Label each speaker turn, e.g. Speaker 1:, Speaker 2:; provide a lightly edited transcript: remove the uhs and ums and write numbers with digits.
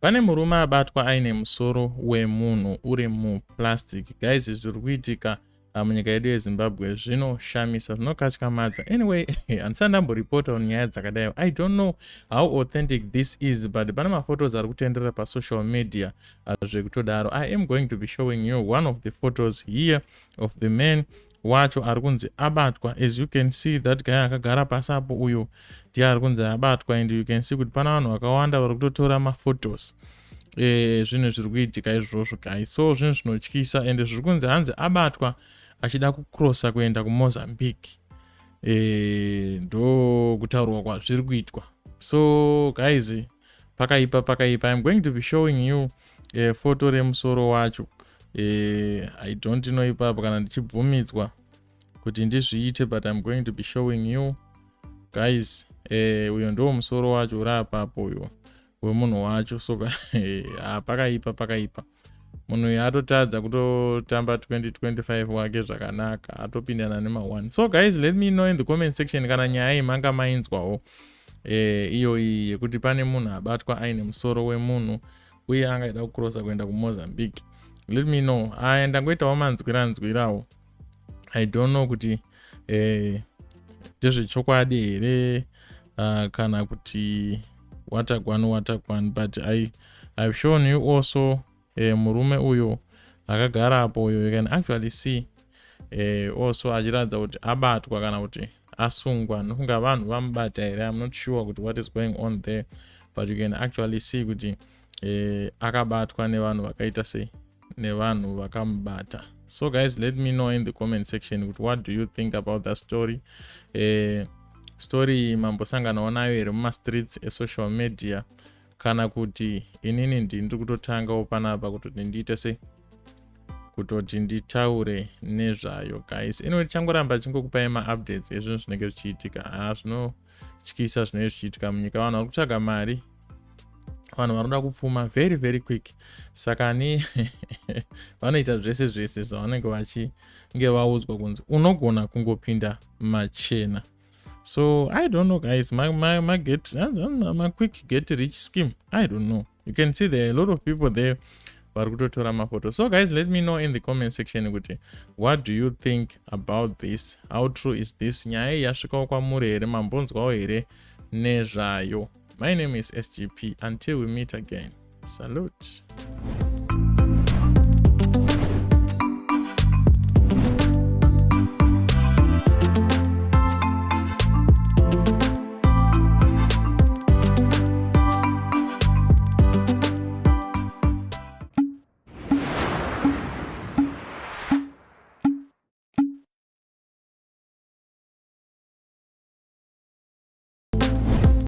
Speaker 1: Pane murume abatwa aine musoro wemunhu uri muplastic. Guys, zviri kuitika munyika yedu yeZimbabwe zvinoshamisa, zvinokatyamadza. Anyway, handisati ndamboripota nyaya dzakadai. I don't know how authentic this is, but pane maphotos ari kutenderera pasocial media zvekutodaro. I am going to be showing you one of the photos here of the man wacho ari kunzi abatwa. As you can see, that guy akagara pasi apo uyo ndiye ari kunzi abatwa, and you can see kuti pana vanhu vakawanda vari kutotora maphotos zvinhu zviri kuitika izvozvo guys. So zvinhu zvinotyisa, ende zviri kunzi hanzi abatwa achida kucrossa kuenda kuMozambique. Ndo kutaurwa kwazviri kuitwa. So guys, pakaipa. I'm going to be showing you photo remusoro wacho. I don't know ipapo kana ndichibvumidzwa kuti ndizviite, but I'm going to be showing you guys. Uyo ndo musoro wacho uri apapo uyo wemunhu wacho. So pakaipa. Munhu uyu atotadza kutotamba 2025 wake zvakanaka, atopindana nema1. So guys, let me know in the comment section kana nyaya iyi manga mainzwawo iyo iyi yekuti pane munhu abatwa aine musoro wemunhu uye angaida kucrossa kuenda kuMozambique. Let me know. Ndangoitawo manzwiranzwirawo. I don't know kuti ndezvechokwadi here kana kuti watakwan, but I've shown you also murume uyo akagara apo uyo. You can actually see also achiratidza kuti abatwa kana kuti asungwa. Ndofunga vanhu vamubata here. I'm not sure kuti what is going on there, but you can actually see kuti akabatwa nevanhu vakaita sei, nevanhu vakamubata. So guys, let me know in the comment section what do you think about that story. Story mambosanganawo nayo here muma streets social media, kana kuti inini ndiri kutotangawo panapa kutoti ndiite sei, kutoti nditaure nezvayo guys. Anyway, tichangoramba chingokupai ma-updates ezvinhu zvinenge zvichiitika. Zvinotyisa zvinenge zvichiitika munyika. Vanhu vari kutsvaga mari, vanhu vanoda kupfuma very very quick. Saka ni vanoita zvese zvavanenge vachinge vaudzwa kunzi unogona kungopinda machena. So I don't know guys, my quick get rich scheme. I don't know. You can see there are a lot of people there vari kutotora maphoto. So guys, let me know in the comment section kuti what do you think about this? How true is this? Nyaya yasvikawo kwamuri here? Mambonzwawo here nezvayo? My name is SGP. Until we meet again, salute.